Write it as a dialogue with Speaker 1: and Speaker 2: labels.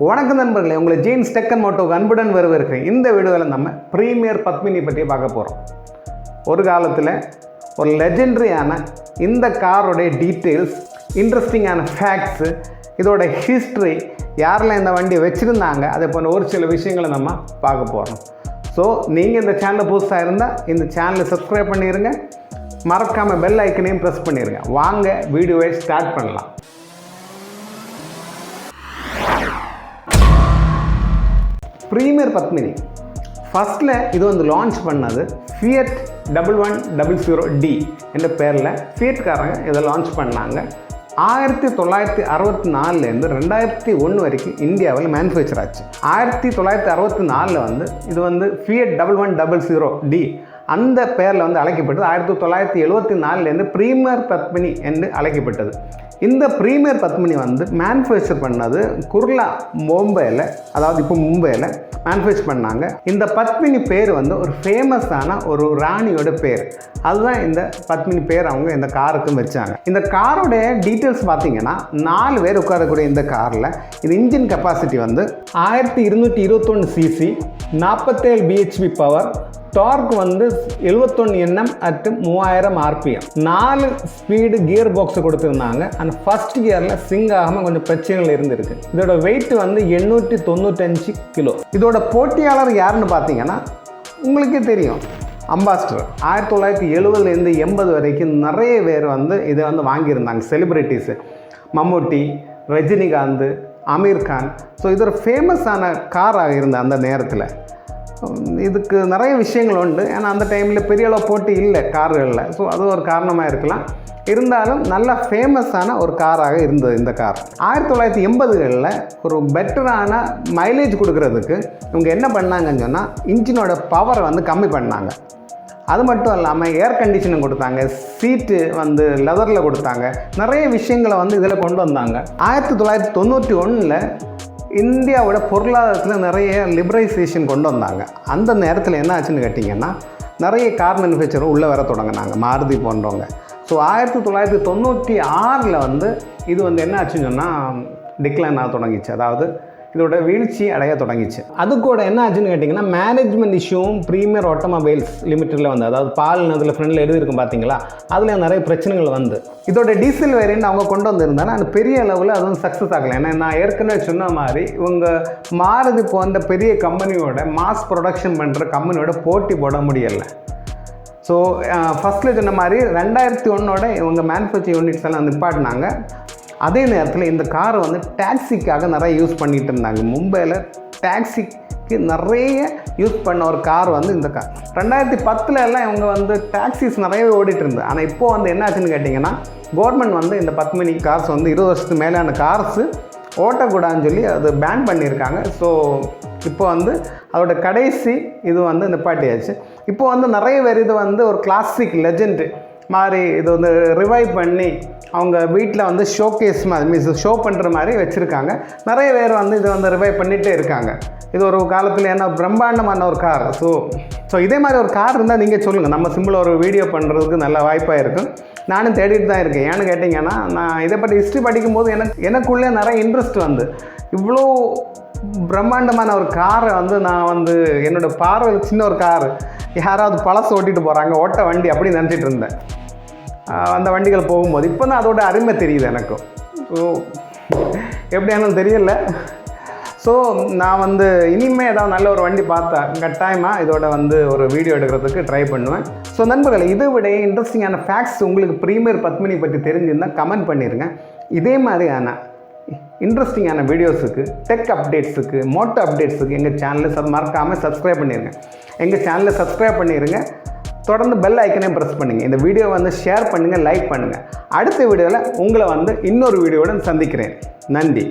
Speaker 1: வணக்கம் நண்பர்களே, உங்களை ஜீன்ஸ் டெக் அண்ட் மோட்டோக்கு அன்புடன் வரவேற்கிறேன். இந்த வீடியோவில் நம்ம ப்ரீமியர் பத்மினி பற்றி பார்க்க போகிறோம். ஒரு காலத்தில் ஒரு லெஜெண்டரியான இந்த காரோடைய டீட்டெயில்ஸ், இன்ட்ரெஸ்டிங்கான ஃபேக்ட்ஸு, இதோட ஹிஸ்ட்ரி, யாரெல்லாம் இந்த வண்டியை வச்சுருந்தாங்க, அதே போன்ற ஒரு சில விஷயங்களை நம்ம பார்க்க போகிறோம். ஸோ நீங்கள் இந்த சேனலில் புதுசாக இருந்தால் இந்த சேனலை சப்ஸ்கிரைப் பண்ணிடுங்க, மறக்காமல் பெல் ஐக்கனையும் ப்ரெஸ் பண்ணிடுங்க. வாங்க வீடியோவை ஸ்டார்ட் பண்ணலாம். ப்ரீமியர் பத்மினி ஃபஸ்ட்டில் இது லான்ச் பண்ணது ஃபியட் 1100D என்ற பேரில் ஃபியட்காரங்க இதை லான்ச் பண்ணாங்க. 1964லேருந்து 2001 வரைக்கும் இந்தியாவில் மேனுஃபேக்சர் ஆச்சு. 1964 இது ஃபியட் 1100D அந்த பேரில் அழைக்கப்பட்டது. 1974லேருந்து ப்ரீமியர் பத்மினி என்று அழைக்கப்பட்டது. இந்த ப்ரீமியர் பத்மினி மேனுஃபேக்சர் பண்ணது குர்லா, மும்பையில், அதாவது இப்போ மும்பையில் மேனுஃபேக்சர் பண்ணாங்க. இந்த பத்மினி பேர் ஒரு ஃபேமஸான ஒரு ராணியோட பேர். அதுதான் இந்த பத்மினி பேர் அவங்க இந்த காருக்கும் வச்சாங்க. இந்த காரோடைய டீட்டெயில்ஸ் பார்த்தீங்கன்னா 4 பேர் உட்காரக்கூடிய இந்த காரில் இது engine capacity 1221 cc, 47 bhp power, torque 71 Nm at 3000 RPM, 4 speed gear box கொடுத்துருந்தாங்க. அந்த ஃபர்ஸ்ட் கியரில் சிங்க் ஆகாமல் கொஞ்சம் பிரச்சனைகள் இருந்திருக்கு. இதோட வெயிட் 895 கிலோ. இதோட போட்டியாளர் யாருன்னு பார்த்தீங்கன்னா உங்களுக்கே தெரியும், அம்பாஸ்டர். 1970லேருந்து 80 வரைக்கும் நிறைய பேர் இதை வாங்கியிருந்தாங்க. செலிப்ரிட்டிஸு மம்முட்டி, ரஜினிகாந்த், அமீர் கான். ஸோ இது ஒரு ஃபேமஸான காராக இருந்த அந்த நேரத்தில். இதுக்கு நிறைய விஷயங்கள் உண்டு. ஏன்னா அந்த டைமில் பெரிய அளவு போட்டி இல்லை கார்களில். ஸோ அது ஒரு காரணமாக இருக்கலாம். இருந்தாலும் நல்ல ஃபேமஸான ஒரு காராக இருந்தது இந்த கார். 1980களில் ஒரு பெட்டரான மைலேஜ் கொடுக்கறதுக்கு இவங்க என்ன பண்ணாங்கன்னு சொன்னால் இன்ஜினோட பவரை கம்மி பண்ணாங்க. அது மட்டும் இல்லாமல் ஏர் கண்டிஷனிங் கொடுத்தாங்க, சீட்டு லெதரில் கொடுத்தாங்க, நிறைய விஷயங்களை இதில் கொண்டு வந்தாங்க. 1991 இந்தியாவோட பொருளாதாரத்தில் நிறைய லிபரலைசேஷன் கொண்டு வந்தாங்க. அந்த நேரத்தில் என்ன ஆச்சுன்னு கேட்டிங்கன்னா நிறைய கார் மேனுஃபேக்சரும் உள்ளே வர தொடங்கினாங்க, மாருதி போன்றவங்க. ஸோ 1996 இது என்ன ஆச்சுன்னு சொன்னால் டிக்ளைன் ஆக தொடங்கிச்சு. அதாவது இதோட வீழ்ச்சி அடைய தொடங்கிச்சு. அது கூட என்ன ஆச்சுன்னு கேட்டிங்கன்னா மேனேஜ்மெண்ட் இஷ்யூவும் ப்ரீமியர் ஆட்டோமொபைல்ஸ் லிமிட்டடில் அதாவது பால் அதில் ஃப்ரெண்டில் எழுதியிருக்கும் பார்த்தீங்களா, அதில் நிறைய பிரச்சனைகள் இதோட டீசல் வேரியண்ட் அவங்க கொண்டு வந்திருந்தாலும் அது பெரிய அளவில் அது சக்ஸஸ் ஆகலை. ஏன்னா நான் ஏற்கனவே சொன்ன மாதிரி இவங்க மாருதி போன்ற பெரிய கம்பெனியோட மாஸ் ப்ரொடக்ஷன் பண்ணுற கம்பெனியோட போட்டி போட முடியலை. ஸோ ஃபஸ்ட்டில் சொன்ன மாதிரி 2001 இவங்க மேனுஃபேக்சரிங் யூனிட்ஸ் எல்லாம் நிப்பாட்டினாங்க. அதே நேரத்தில் இந்த கார் டாக்ஸிக்காக நிறைய யூஸ் பண்ணிகிட்டு இருந்தாங்க. மும்பையில் டாக்ஸிக்கு நிறைய யூஸ் பண்ண ஒரு கார் இந்த கார். 2010 எல்லாம் இவங்க டாக்ஸிஸ் நிறையவே ஓடிட்டு இருந்தது. ஆனால் இப்போது என்ன ஆச்சுன்னு கேட்டிங்கன்னா கவர்மெண்ட் இந்த பத்மினி கார்ஸ் 20 வருஷத்துக்கு மேலான கார்ஸு ஓட்டக்கூடாதுன்னு சொல்லி அது பேன் பண்ணியிருக்காங்க. ஸோ இப்போ அதோட கடைசி இது நிப்பாட்டியாச்சு. இப்போ நிறைய பேர் இது ஒரு கிளாசிக் லெஜெண்ட் மாதிரி இது ரிவைவ் பண்ணி அவங்க வீட்டில் ஷோகேஸ் மாதிரி மீன்ஸ் ஷோ பண்ணுற மாதிரி வச்சுருக்காங்க. நிறைய பேர் இது ரிவைவ் பண்ணிகிட்டே இருக்காங்க. இது ஒரு காலத்தில் என்ன பிரம்மாண்டமான ஒரு கார். ஸோ இதே மாதிரி ஒரு கார் இருந்தால் நீங்கள் சொல்லுங்கள், நம்ம சிம்பிளாக ஒரு வீடியோ பண்ணுறதுக்கு நல்ல வாய்ப்பாக இருக்கும். நானும் தேடிட்டு தான் இருக்கேன். ஏன்னு கேட்டிங்கன்னா நான் இதை பற்றி ஹிஸ்ட்ரி படிக்கும்போது எனக்குள்ளே நிறைய இன்ட்ரெஸ்ட் இவ்வளோ பிரம்மாண்டமான ஒரு காரை நான் என்னோடய பார்வையில் சின்ன ஒரு கார் யாராவது பழசு ஓட்டிகிட்டு போகிறாங்க, ஓட்ட வண்டி அப்படி நினச்சிட்டு இருந்தேன். அந்த வண்டிகள் போகும்போது இப்போ தான் அதோட அருமை தெரியுது எனக்கும். ஸோ எப்படியானு தெரியல. ஸோ நான் இனிமேல் ஏதாவது நல்ல ஒரு வண்டி பார்த்தா கட்டாயமாக இதோட ஒரு வீடியோ எடுக்கிறதுக்கு ட்ரை பண்ணுவேன். ஸோ நண்பர்களே, இதை விட இன்ட்ரெஸ்டிங்கான ஃபேக்ட்ஸ் உங்களுக்கு ப்ரீமியர் பத்மினி பற்றி தெரிஞ்சிருந்தால் கமெண்ட் பண்ணிடுங்க. இதே மாதிரியான இன்ட்ரெஸ்டிங்கான வீடியோஸுக்கு, டெக் அப்டேட்ஸுக்கு, மோட்டோ அப்டேட்ஸுக்கு எங்கள் சேனலை மறக்காமல் சப்ஸ்கிரைப் பண்ணிடுங்க. எங்கள் சேனலை சப்ஸ்கிரைப் பண்ணிடுங்க. தொடர்ந்து பெல் ஐக்கனையும் ப்ரெஸ் பண்ணுங்கள். இந்த வீடியோ ஷேர் பண்ணுங்கள், லைக் பண்ணுங்கள். அடுத்த வீடியோவில் உங்களை இன்னொரு வீடியோவுடன் சந்திக்கிறேன். நன்றி.